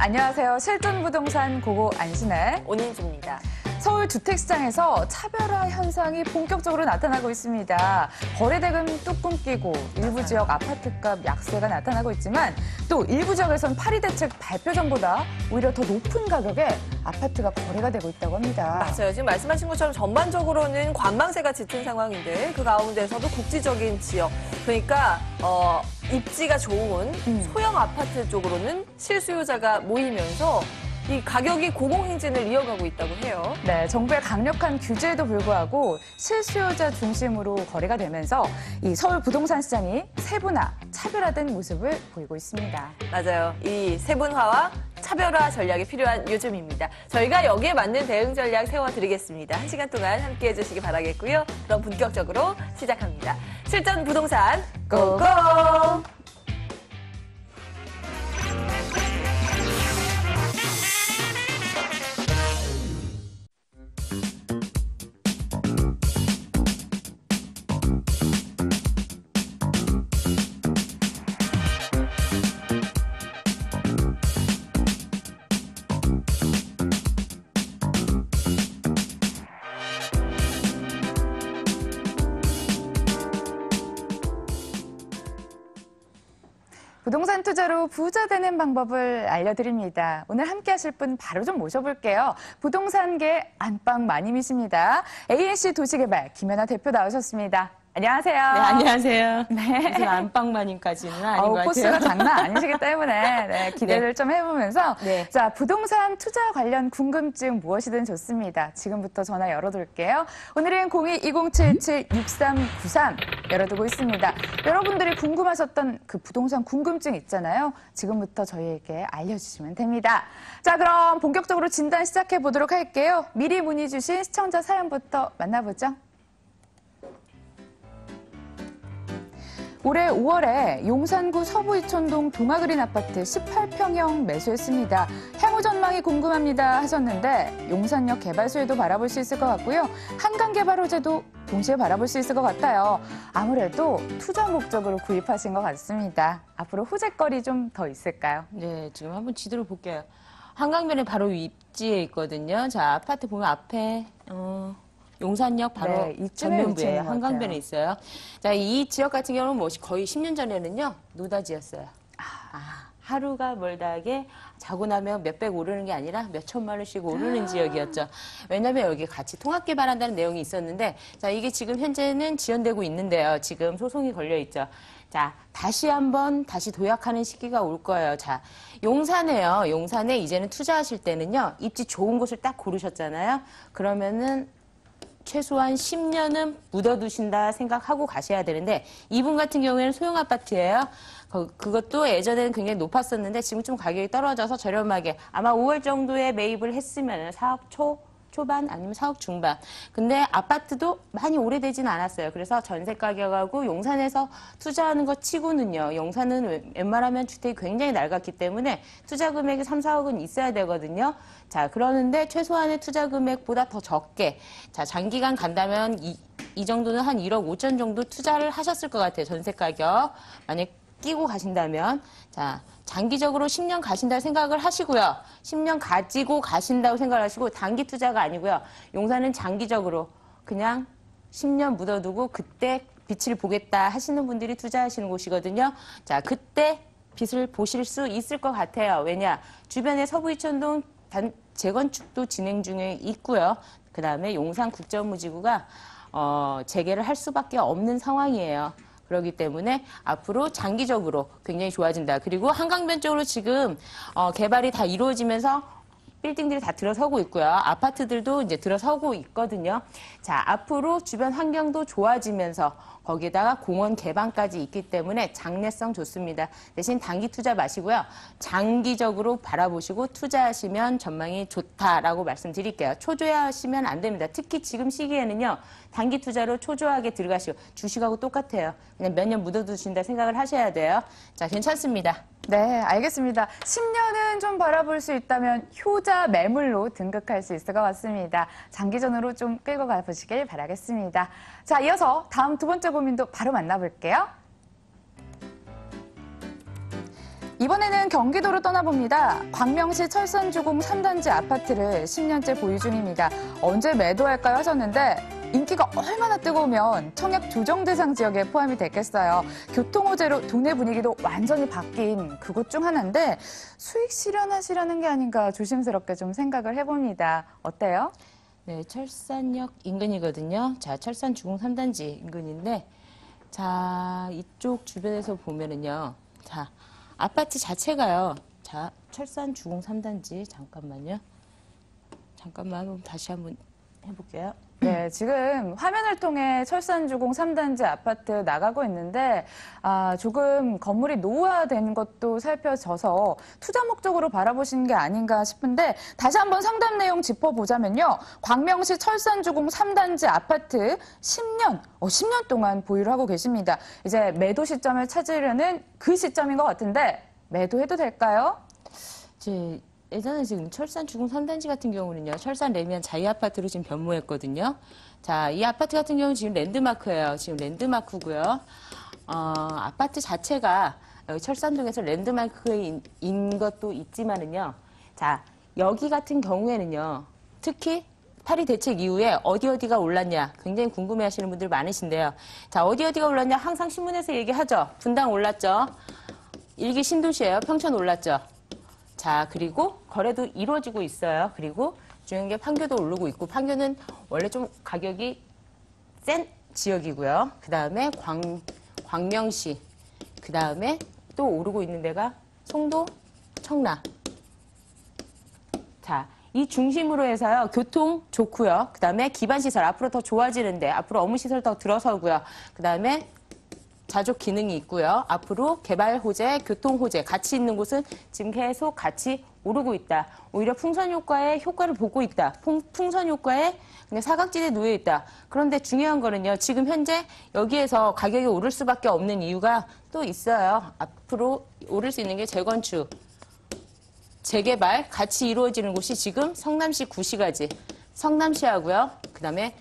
안녕하세요. 실존부동산 고고 안신혜 온인주입니다. 서울 주택시장에서 차별화 현상이 본격적으로 나타나고 있습니다. 거래대금 뚝 끊기고 일부 지역 아파트값 약세가 나타나고 있지만 또 일부 지역에선 파리 대책 발표 전보다 오히려 더 높은 가격에 아파트가 거래가 되고 있다고 합니다. 맞아요. 지금 말씀하신 것처럼 전반적으로는 관망세가 짙은 상황인데 그 가운데서도 국지적인 지역, 그러니까 입지가 좋은 소형 아파트 쪽으로는 실수요자가 모이면서 이 가격이 고공행진을 이어가고 있다고 해요. 네, 정부의 강력한 규제에도 불구하고 실수요자 중심으로 거래가 되면서 이 서울 부동산 시장이 세분화, 차별화된 모습을 보이고 있습니다. 맞아요. 이 세분화와 차별화 전략이 필요한 요즘입니다. 저희가 여기에 맞는 대응 전략 세워드리겠습니다. 1시간 동안 함께해 주시기 바라겠고요. 그럼 본격적으로 시작합니다. 실전 부동산 고고! 부동산 투자로 부자 되는 방법을 알려드립니다. 오늘 함께 하실 분 바로 좀 모셔볼게요. 부동산계 안방 마님이십니다. ANC 도시개발 김연아 대표 나오셨습니다. 안녕하세요. 네, 안녕하세요. 네. 무슨 안방마님까지는 아닌 것 같아요. 코스가 장난 아니시기 때문에 네, 기대를 좀 해보면서 네. 자, 부동산 투자 관련 궁금증 무엇이든 좋습니다. 지금부터 전화 열어둘게요. 오늘은 02-2077-6393 열어두고 있습니다. 여러분들이 궁금하셨던 그 부동산 궁금증 있잖아요. 지금부터 저희에게 알려주시면 됩니다. 자, 그럼 본격적으로 진단 시작해 보도록 할게요. 미리 문의 주신 시청자 사연부터 만나보죠. 올해 5월에 용산구 서부이촌동 동아그린 아파트 18평형 매수했습니다. 향후 전망이 궁금합니다 하셨는데 용산역 개발소에도 바라볼 수 있을 것 같고요. 한강개발 호재도 동시에 바라볼 수 있을 것 같아요. 아무래도 투자 목적으로 구입하신 것 같습니다. 앞으로 호재거리 좀 더 있을까요? 네, 지금 한번 지도를 볼게요. 한강변에 바로 입지에 있거든요. 자, 아파트 보면 앞에 용산역 바로 네, 전면부에 한강변에 있어요. 자, 이 지역 같은 경우는 거의 10년 전에는요, 노다지였어요. 하루가 멀다하게 자고 나면 몇백 오르는 게 아니라 몇 천만 원씩 오르는 지역이었죠. 왜냐하면 여기 같이 통합개발한다는 내용이 있었는데, 자, 이게 지금 현재는 지연되고 있는데요. 지금 소송이 걸려 있죠. 자, 다시 도약하는 시기가 올 거예요. 자, 용산에요. 용산에 이제는 투자하실 때는요, 입지 좋은 곳을 딱 고르셨잖아요. 그러면은 최소한 10년은 묻어두신다 생각하고 가셔야 되는데 이분 같은 경우에는 소형 아파트예요. 그것도 예전에는 굉장히 높았었는데 지금 좀 가격이 떨어져서 저렴하게 아마 5월 정도에 매입을 했으면 4억 초반 아니면 4억 중반. 근데 아파트도 많이 오래되지는 않았어요. 그래서 전세 가격하고 용산에서 투자하는 것 치고는요. 용산은 웬만하면 주택이 굉장히 낡았기 때문에 투자 금액이 3, 4억은 있어야 되거든요. 자, 그러는데 최소한의 투자 금액보다 더 적게. 자, 장기간 간다면 이 정도는 한 1억 5천 정도 투자를 하셨을 것 같아요. 전세 가격. 만약 끼고 가신다면. 자, 장기적으로 10년 가신다고 생각을 하시고요. 10년 가지고 가신다고 생각을 하시고 단기 투자가 아니고요. 용산은 장기적으로 그냥 10년 묻어두고 그때 빛을 보겠다 하시는 분들이 투자하시는 곳이거든요. 자, 그때 빛을 보실 수 있을 것 같아요. 왜냐? 주변에 서부이촌동 재건축도 진행 중에 있고요. 그 다음에 용산국제업무지구가 재개를 할 수밖에 없는 상황이에요. 그렇기 때문에 앞으로 장기적으로 굉장히 좋아진다. 그리고 한강변 쪽으로 지금 개발이 다 이루어지면서 빌딩들이 다 들어서고 있고요. 아파트들도 이제 들어서고 있거든요. 자, 앞으로 주변 환경도 좋아지면서 거기에다가 공원 개방까지 있기 때문에 장래성 좋습니다. 대신 단기 투자 마시고요. 장기적으로 바라보시고 투자하시면 전망이 좋다라고 말씀드릴게요. 초조해하시면 안 됩니다. 특히 지금 시기에는요. 단기 투자로 초조하게 들어가시고 주식하고 똑같아요. 그냥 몇 년 묻어두신다 생각을 하셔야 돼요. 자, 괜찮습니다. 네, 알겠습니다. 10년은 좀 바라볼 수 있다면 효자 매물로 등극할 수 있을 것 같습니다. 장기전으로 좀 끌고 가보시길 바라겠습니다. 자, 이어서 다음 두 번째 고민도 바로 만나볼게요. 이번에는 경기도로 떠나봅니다. 광명시 철산주공 3단지 아파트를 10년째 보유 중입니다. 언제 매도할까요 하셨는데 인기가 얼마나 뜨거우면 청약 조정 대상 지역에 포함이 됐겠어요. 교통 호재로 동네 분위기도 완전히 바뀐 그곳 중 하나인데 수익 실현하시려는 게 아닌가 조심스럽게 좀 생각을 해봅니다. 어때요? 네, 철산역 인근이거든요. 자, 철산주공 3단지 인근인데, 자, 이쪽 주변에서 보면은요. 자, 아파트 자체가요. 자, 철산주공 3단지, 잠깐만요. 잠깐만, 다시 한번 해볼게요. 네, 지금 화면을 통해 철산주공 3단지 아파트 나가고 있는데 조금 건물이 노후화된 것도 살펴져서 투자 목적으로 바라보시는 게 아닌가 싶은데 다시 한번 상담 내용 짚어보자면요. 광명시 철산주공 3단지 아파트 10년 동안 보유를 하고 계십니다. 이제 매도 시점을 찾으려는 그 시점인 것 같은데 매도해도 될까요? 예전에 지금 철산 주공 3단지 같은 경우는요, 철산 레미안 자이 아파트로 지금 변모했거든요. 자, 이 아파트 같은 경우는 지금 랜드마크예요. 지금 랜드마크고요. 아파트 자체가 여기 철산동에서 랜드마크인 것도 있지만은요. 자, 여기 같은 경우에는요, 특히 파리 대책 이후에 어디가 올랐냐 굉장히 궁금해하시는 분들 많으신데요. 자, 어디가 올랐냐 항상 신문에서 얘기하죠. 분당 올랐죠. 일기 신도시예요. 평촌 올랐죠. 자, 그리고 거래도 이루어지고 있어요. 그리고 중요한 게 판교도 오르고 있고, 판교는 원래 좀 가격이 센 지역이고요. 그 다음에 광명시, 그 다음에 또 오르고 있는 데가 송도, 청라. 자, 이 중심으로 해서요, 교통 좋고요. 그 다음에 기반시설, 앞으로 더 좋아지는데, 앞으로 업무시설 더 들어서고요. 그 다음에 자족 기능이 있고요. 앞으로 개발 호재, 교통 호재 같이 있는 곳은 지금 계속 같이 오르고 있다. 오히려 풍선 효과의 효과를 보고 있다. 풍선 효과에 그냥 사각지대에 놓여 있다. 그런데 중요한 거는요. 지금 현재 여기에서 가격이 오를 수밖에 없는 이유가 또 있어요. 앞으로 오를 수 있는 게 재건축, 재개발 같이 이루어지는 곳이 지금 성남시 구시가지, 성남시하고요. 그다음에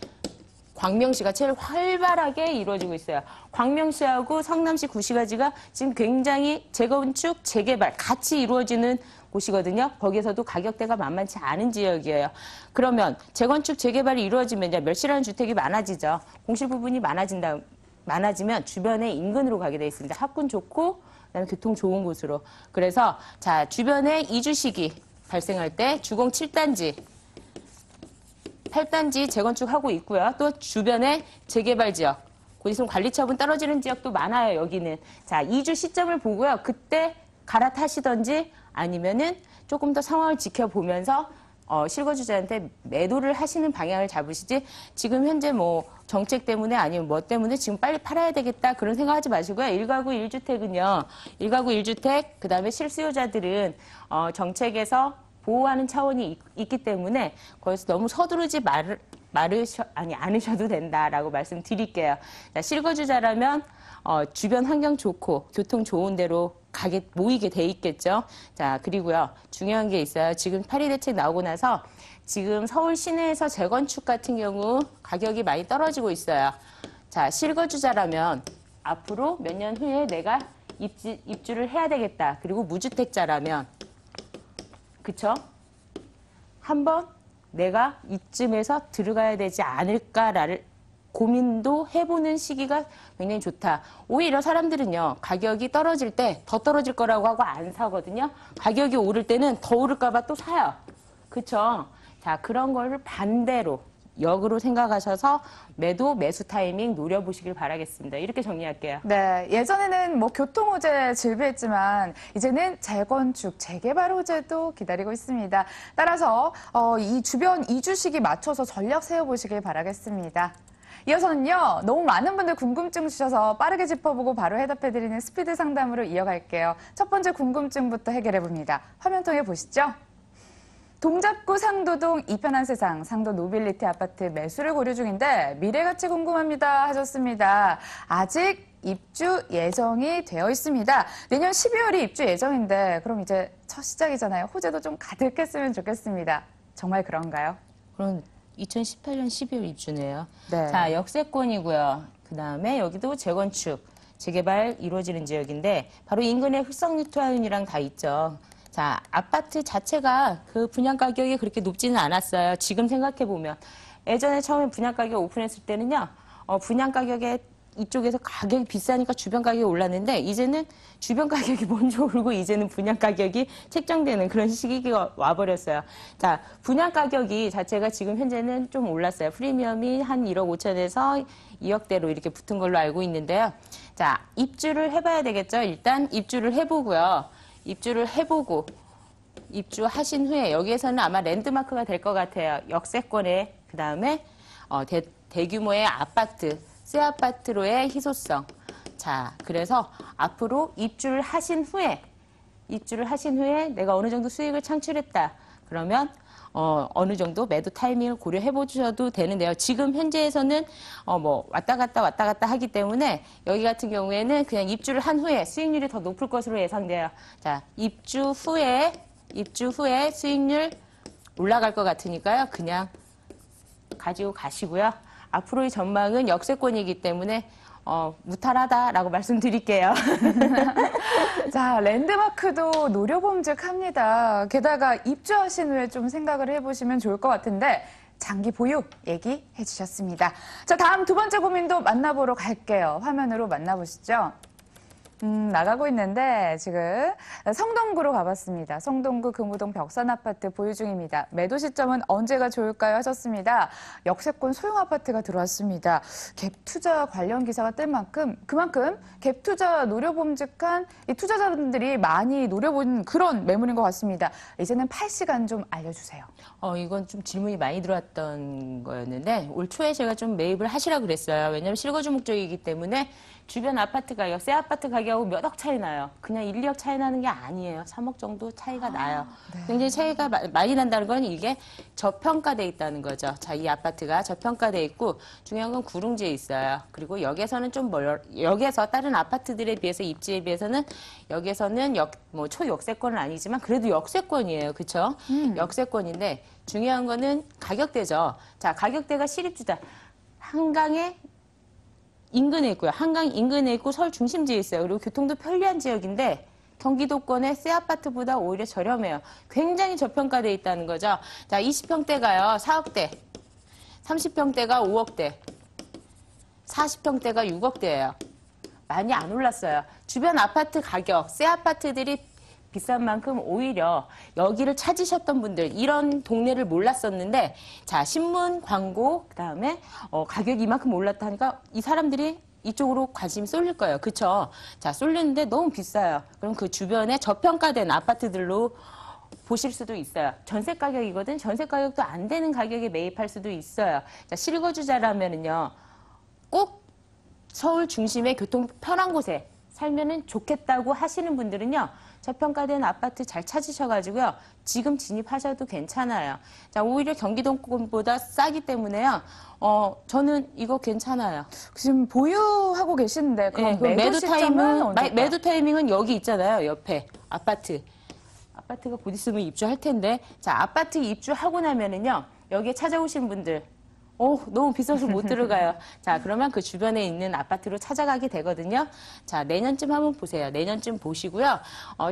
광명시가 제일 활발하게 이루어지고 있어요. 광명시하고 성남시 구시가지가 지금 굉장히 재건축, 재개발 같이 이루어지는 곳이거든요. 거기에서도 가격대가 만만치 않은 지역이에요. 그러면 재건축, 재개발이 이루어지면 멸실하는 주택이 많아지죠. 공실 부분이 많아지면 주변의 인근으로 가게 돼 있습니다. 학군 좋고 그다음에 교통 좋은 곳으로. 그래서 자, 주변에 이주 시기 발생할 때 주공 7단지 8단지 재건축하고 있고요. 또 주변에 재개발 지역, 곧 있으면 관리 처분 떨어지는 지역도 많아요, 여기는. 자, 이주 시점을 보고요. 그때 갈아타시던지 아니면은 조금 더 상황을 지켜보면서 실거주자한테 매도를 하시는 방향을 잡으시지 지금 현재 뭐 정책 때문에 아니면 뭐 때문에 지금 빨리 팔아야 되겠다 그런 생각하지 마시고요. 1가구 1주택은요. 1가구 1주택 그다음에 실수요자들은 정책에서 보호하는 차원이 있기 때문에 거기서 너무 서두르지 않으셔도 된다라고 말씀드릴게요. 자, 실거주자라면 주변 환경 좋고 교통 좋은 데로 모이게 돼 있겠죠. 자, 그리고요. 중요한 게 있어요. 지금 파리 대책 나오고 나서 지금 서울 시내에서 재건축 같은 경우 가격이 많이 떨어지고 있어요. 자, 실거주자라면 앞으로 몇 년 후에 내가 입주를 해야 되겠다. 그리고 무주택자라면 그쵸? 한번 내가 이쯤에서 들어가야 되지 않을까를 고민도 해보는 시기가 굉장히 좋다. 오히려 사람들은요, 가격이 떨어질 때 더 떨어질 거라고 하고 안 사거든요. 가격이 오를 때는 더 오를까봐 또 사요. 그쵸? 자, 그런 걸 반대로, 역으로 생각하셔서 매수 타이밍 노려보시길 바라겠습니다. 이렇게 정리할게요. 네, 예전에는 뭐 교통 호재 즐비했지만 이제는 재건축, 재개발 호재도 기다리고 있습니다. 따라서 이 주변 이주 시기 맞춰서 전략 세워보시길 바라겠습니다. 이어서는요, 너무 많은 분들 궁금증 주셔서 빠르게 짚어보고 바로 해답해드리는 스피드 상담으로 이어갈게요. 첫 번째 궁금증부터 해결해봅니다. 화면 통해 보시죠. 동작구 상도동 이편한 세상 상도 노빌리티 아파트 매수를 고려 중인데 미래가치 궁금합니다 하셨습니다. 아직 입주 예정이 되어 있습니다. 내년 12월이 입주 예정인데 그럼 이제 첫 시작이잖아요. 호재도 좀 가득했으면 좋겠습니다. 정말 그런가요? 그럼 2018년 12월 입주네요. 네. 자, 역세권이고요. 그 다음에 여기도 재건축. 재개발 이루어지는 지역인데 바로 인근에 흑성뉴타운이랑 다 있죠. 자, 아파트 자체가 그 분양 가격이 그렇게 높지는 않았어요. 지금 생각해 보면 예전에 처음에 분양 가격 오픈했을 때는요, 분양 가격에 이쪽에서 가격이 비싸니까 주변 가격이 올랐는데 이제는 주변 가격이 먼저 오르고 이제는 분양 가격이 책정되는 그런 시기가 와버렸어요. 자, 분양 가격이 자체가 지금 현재는 좀 올랐어요. 프리미엄이 한 1억 5천에서 2억대로 이렇게 붙은 걸로 알고 있는데요. 자, 입주를 해봐야 되겠죠. 일단 입주를 해보고요. 입주를 해보고 입주하신 후에 여기에서는 아마 랜드마크가 될 것 같아요. 역세권에 그다음에 대규모의 아파트, 새 아파트로의 희소성. 자, 그래서 앞으로 입주를 하신 후에 내가 어느 정도 수익을 창출했다. 그러면 어느 정도 매도 타이밍을 고려해 보셔도 되는데요. 지금 현재에서는 뭐 왔다 갔다 하기 때문에 여기 같은 경우에는 그냥 입주를 한 후에 수익률이 더 높을 것으로 예상돼요. 자, 입주 후에 수익률 올라갈 것 같으니까요. 그냥 가지고 가시고요. 앞으로의 전망은 역세권이기 때문에 무탈하다라고 말씀드릴게요. 자, 랜드마크도 노려봄직합니다. 게다가 입주하신 후에 좀 생각을 해보시면 좋을 것 같은데 장기 보유 얘기해 주셨습니다. 자, 다음 두 번째 고민도 만나보러 갈게요. 화면으로 만나보시죠. 나가고 있는데 지금 성동구로 가봤습니다. 성동구 금우동 벽산 아파트 보유 중입니다. 매도 시점은 언제가 좋을까요? 하셨습니다. 역세권 소형 아파트가 들어왔습니다. 갭 투자 관련 기사가 뜰 만큼 그만큼 갭 투자 노려봄직한 이 투자자분들이 많이 노려본 그런 매물인 것 같습니다. 이제는 팔 시간 좀 알려주세요. 이건 좀 질문이 많이 들어왔던 거였는데 올 초에 제가 좀 매입을 하시라고 그랬어요. 왜냐하면 실거주 목적이기 때문에 주변 아파트 가격, 새 아파트 가격하고 몇 억 차이 나요. 그냥 1, 2억 차이 나는 게 아니에요. 3억 정도 차이가 나요. 네. 굉장히 차이가 많이 난다는 건 이게 저평가돼 있다는 거죠. 자, 이 아파트가 저평가돼 있고 중요한 건 구릉지에 있어요. 그리고 역에서는 좀 역에서 다른 아파트들에 비해서 입지에 비해서는 역에서는 뭐 초역세권은 아니지만 그래도 역세권이에요. 그렇죠? 역세권인데 중요한 거는 가격대죠. 자, 가격대가 시립주다. 한강에 인근에 있고요. 한강 인근에 있고 서울 중심지에 있어요. 그리고 교통도 편리한 지역인데 경기도권의 새 아파트보다 오히려 저렴해요. 굉장히 저평가돼 있다는 거죠. 자, 20평대가요. 4억대, 30평대가 5억대, 40평대가 6억대예요. 많이 안 올랐어요. 주변 아파트 가격, 새 아파트들이 비싼 만큼 오히려 여기를 찾으셨던 분들, 이런 동네를 몰랐었는데, 자, 신문, 광고, 그 다음에 가격이 이만큼 올랐다 하니까 이 사람들이 이쪽으로 관심이 쏠릴 거예요. 그쵸? 자, 쏠리는데 너무 비싸요. 그럼 그 주변에 저평가된 아파트들로 보실 수도 있어요. 전세 가격이거든. 전세 가격도 안 되는 가격에 매입할 수도 있어요. 자, 실거주자라면은요, 꼭 서울 중심의 교통 편한 곳에 살면은 좋겠다고 하시는 분들은요, 저평가된 아파트 잘 찾으셔가지고요, 지금 진입하셔도 괜찮아요. 자, 오히려 경기도권보다 싸기 때문에요, 저는 이거 괜찮아요. 지금 보유하고 계시는데 그럼 네, 매도 시점은 언제일까요? 매도 타이밍은 여기 있잖아요. 옆에 아파트가 곧 있으면 입주할 텐데, 자, 아파트 입주하고 나면은요, 여기에 찾아오신 분들, 너무 비싸서 못 들어가요. 자, 그러면 그 주변에 있는 아파트로 찾아가게 되거든요. 자, 내년쯤 한번 보세요. 내년쯤 보시고요.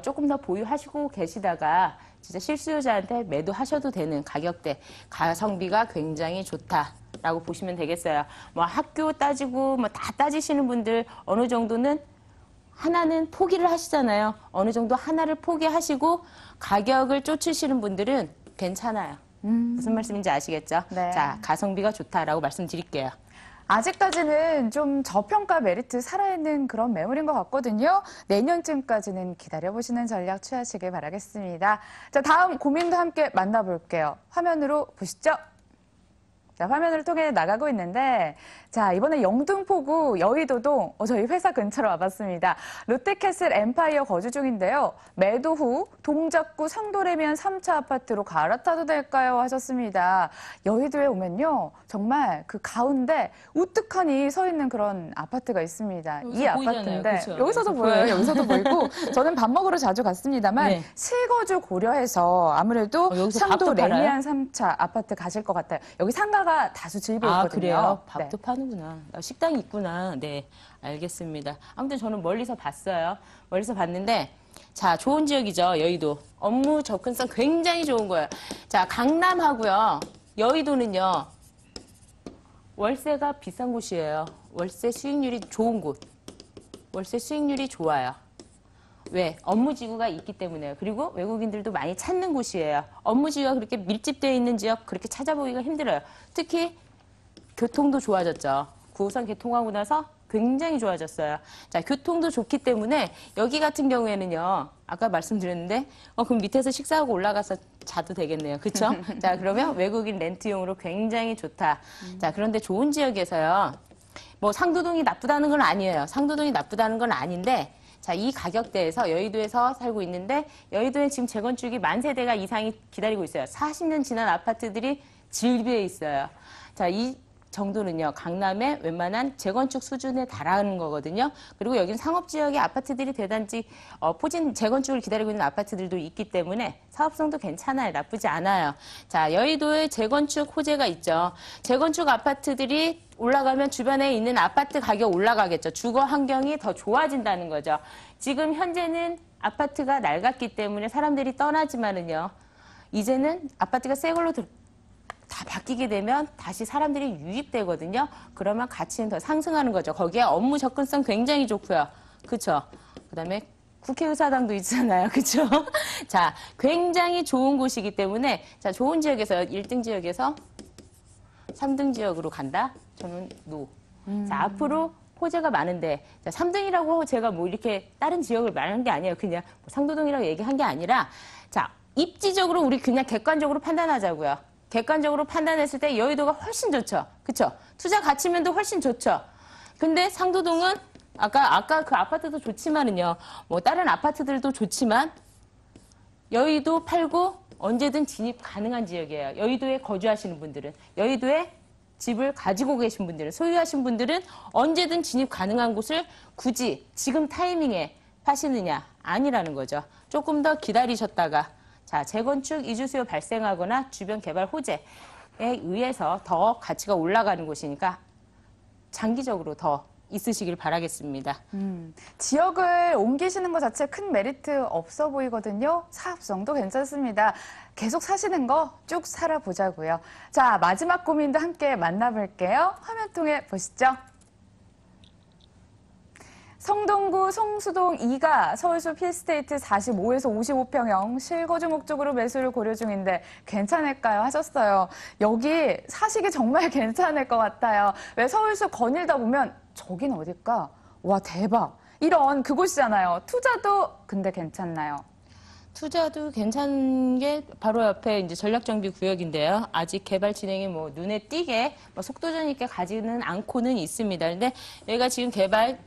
조금 더 보유하시고 계시다가 진짜 실수요자한테 매도하셔도 되는 가격대, 가성비가 굉장히 좋다라고 보시면 되겠어요. 뭐 학교 따지고 뭐 다 따지시는 분들 어느 정도는 하나는 포기를 하시잖아요. 어느 정도 하나를 포기하시고 가격을 쫓으시는 분들은 괜찮아요. 무슨 말씀인지 아시겠죠? 네. 자, 가성비가 좋다라고 말씀드릴게요. 아직까지는 좀 저평가 메리트 살아있는 그런 매물인 것 같거든요. 내년쯤까지는 기다려보시는 전략 취하시길 바라겠습니다. 자, 다음 고민도 함께 만나볼게요. 화면으로 보시죠. 자, 화면을 통해 나가고 있는데, 자, 이번에 영등포구 여의도동 저희 회사 근처로 와봤습니다. 롯데캐슬 엠파이어 거주 중인데요. 매도 후 동작구 상도레미안 3차 아파트로 갈아타도 될까요? 하셨습니다. 여의도에 오면요, 정말 그 가운데 우뚝하니 서 있는 그런 아파트가 있습니다. 이 아파트인데 그쵸? 여기서도 보여요. 여기서도 보이고 저는 밥 먹으러 자주 갔습니다만 네. 실거주 고려해서 아무래도 여기서 밥도 상도 팔아요? 레미안 3차 아파트 가실 것 같아요. 여기 상가가 밥도가 다수 즐겨 있거든요. 아, 그래요? 네. 밥도 파는구나. 식당이 있구나. 네, 알겠습니다. 아무튼 저는 멀리서 봤어요. 멀리서 봤는데, 자, 좋은 지역이죠, 여의도. 업무 접근성 굉장히 좋은 거예요. 자, 강남하고요, 여의도는요, 월세가 비싼 곳이에요. 월세 수익률이 좋은 곳. 월세 수익률이 좋아요. 왜? 업무지구가 있기 때문에요. 그리고 외국인들도 많이 찾는 곳이에요. 업무지구가 그렇게 밀집되어 있는 지역 그렇게 찾아보기가 힘들어요. 특히 교통도 좋아졌죠. 9호선 개통하고 나서 굉장히 좋아졌어요. 자, 교통도 좋기 때문에 여기 같은 경우에는요. 아까 말씀드렸는데 그럼 밑에서 식사하고 올라가서 자도 되겠네요. 그렇죠? 자, 그러면 외국인 렌트용으로 굉장히 좋다. 자, 그런데 좋은 지역에서요. 뭐 상도동이 나쁘다는 건 아니에요. 상도동이 나쁘다는 건 아닌데 자, 이 가격대에서 여의도에서 살고 있는데 여의도에 지금 재건축이 10,000세대가 이상이 기다리고 있어요. 40년 지난 아파트들이 질비해 있어요. 자, 이 정도는요. 강남의 웬만한 재건축 수준에 달하는 거거든요. 그리고 여기는 상업지역의 아파트들이 대단지 포진 재건축을 기다리고 있는 아파트들도 있기 때문에 사업성도 괜찮아요. 나쁘지 않아요. 자, 여의도에 재건축 호재가 있죠. 재건축 아파트들이 올라가면 주변에 있는 아파트 가격 올라가겠죠. 주거 환경이 더 좋아진다는 거죠. 지금 현재는 아파트가 낡았기 때문에 사람들이 떠나지만은요. 이제는 아파트가 새 걸로 다 바뀌게 되면 다시 사람들이 유입되거든요. 그러면 가치는 더 상승하는 거죠. 거기에 업무 접근성 굉장히 좋고요. 그렇죠? 그다음에 국회의사당도 있잖아요. 그렇죠? 자, 굉장히 좋은 곳이기 때문에 자, 좋은 지역에서 1등 지역에서 3등 지역으로 간다? 저는 노. 자, 앞으로 호재가 많은데 자, 3등이라고 제가 뭐 이렇게 다른 지역을 말한 게 아니에요. 그냥 뭐 상도동이라고 얘기한 게 아니라 자, 입지적으로 우리 그냥 객관적으로 판단하자고요. 객관적으로 판단했을 때 여의도가 훨씬 좋죠. 그렇죠? 투자 가치면도 훨씬 좋죠. 근데 상도동은 아까 그 아파트도 좋지만은요. 뭐 다른 아파트들도 좋지만 여의도 팔고 언제든 진입 가능한 지역이에요. 여의도에 거주하시는 분들은 여의도에 집을 가지고 계신 분들은 소유하신 분들은 언제든 진입 가능한 곳을 굳이 지금 타이밍에 파시느냐 아니라는 거죠. 조금 더 기다리셨다가 자, 재건축 이주 수요 발생하거나 주변 개발 호재에 의해서 더 가치가 올라가는 곳이니까 장기적으로 더 있으시길 바라겠습니다. 지역을 옮기시는 것 자체 큰 메리트 없어 보이거든요. 사업성도 괜찮습니다. 계속 사시는 거 쭉 살아보자고요. 자, 마지막 고민도 함께 만나볼게요. 화면 통해 보시죠. 성동구 성수동 2가 서울숲 힐스테이트 45에서 55평형 실거주 목적으로 매수를 고려 중인데 괜찮을까요? 하셨어요. 여기 사시기 정말 괜찮을 것 같아요. 왜 서울숲 거닐다 보면 저긴 어딜까? 와, 대박. 이런 그곳이잖아요. 투자도 근데 괜찮나요? 투자도 괜찮은 게 바로 옆에 이제 전략정비 구역인데요. 아직 개발 진행이 뭐 눈에 띄게 뭐 속도전 있게 가지는 않고는 있습니다. 근데 여기가 지금 개발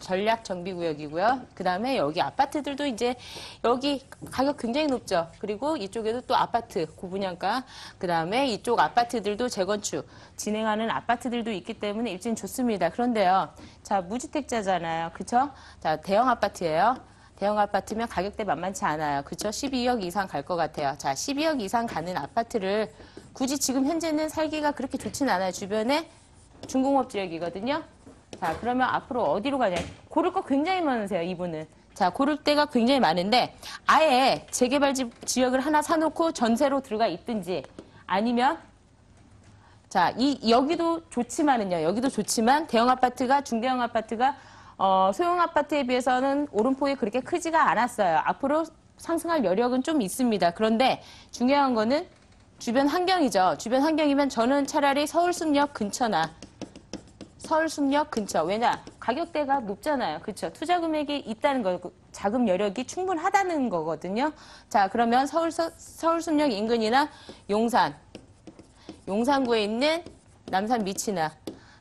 전략 정비 구역이고요. 그 다음에 여기 아파트들도 이제 여기 가격 굉장히 높죠. 그리고 이쪽에도 또 아파트 고분양가, 그 다음에 이쪽 아파트들도 재건축 진행하는 아파트들도 있기 때문에 입지는 좋습니다. 그런데요, 자 무주택자잖아요, 그렇죠? 자 대형 아파트예요. 대형 아파트면 가격대 만만치 않아요, 그렇죠? 12억 이상 갈 것 같아요. 자 12억 이상 가는 아파트를 굳이 지금 현재는 살기가 그렇게 좋진 않아요. 주변에 중공업 지역이거든요. 자, 그러면 앞으로 어디로 가냐? 고를 거 굉장히 많으세요, 이분은. 자, 고를 데가 굉장히 많은데, 아예 재개발 지역을 하나 사놓고 전세로 들어가 있든지, 아니면, 자, 여기도 좋지만은요, 여기도 좋지만, 대형 아파트가, 중대형 아파트가, 소형 아파트에 비해서는 오름폭이 그렇게 크지가 않았어요. 앞으로 상승할 여력은 좀 있습니다. 그런데 중요한 거는 주변 환경이죠. 주변 환경이면 저는 차라리 서울숲역 근처나, 서울숲역 근처. 왜냐? 가격대가 높잖아요. 그렇죠? 투자 금액이 있다는 거, 자금 여력이 충분하다는 거거든요. 자, 그러면 서울숲역 인근이나 용산구에 있는 남산 미치나,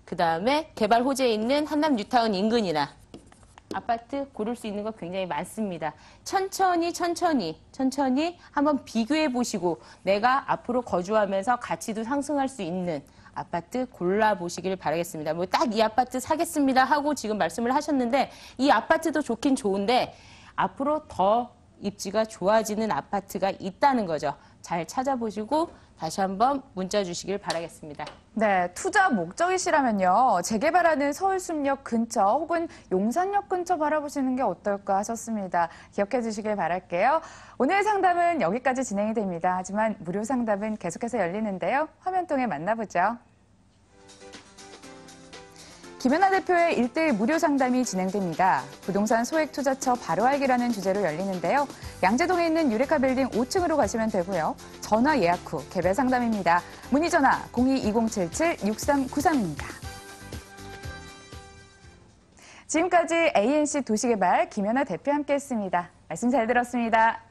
그 다음에 개발 호재에 있는 한남 뉴타운 인근이나 아파트 고를 수 있는 거 굉장히 많습니다. 천천히 한번 비교해 보시고 내가 앞으로 거주하면서 가치도 상승할 수 있는 아파트 골라보시길 바라겠습니다. 뭐 딱 이 아파트 사겠습니다 하고 지금 말씀을 하셨는데 이 아파트도 좋긴 좋은데 앞으로 더 입지가 좋아지는 아파트가 있다는 거죠. 잘 찾아보시고 다시 한번 문자 주시길 바라겠습니다. 네, 투자 목적이시라면요. 재개발하는 서울숲역 근처 혹은 용산역 근처 바라보시는 게 어떨까 하셨습니다. 기억해 주시길 바랄게요. 오늘 상담은 여기까지 진행이 됩니다. 하지만 무료 상담은 계속해서 열리는데요. 화면 통해 만나보죠. 김연아 대표의 1대1 무료 상담이 진행됩니다. 부동산 소액투자처 바로 알기라는 주제로 열리는데요. 양재동에 있는 유레카 빌딩 5층으로 가시면 되고요. 전화 예약 후 개별 상담입니다. 문의 전화 02-2077-6393입니다. 지금까지 ANC 도시개발 김연아 대표와 함께했습니다. 말씀 잘 들었습니다.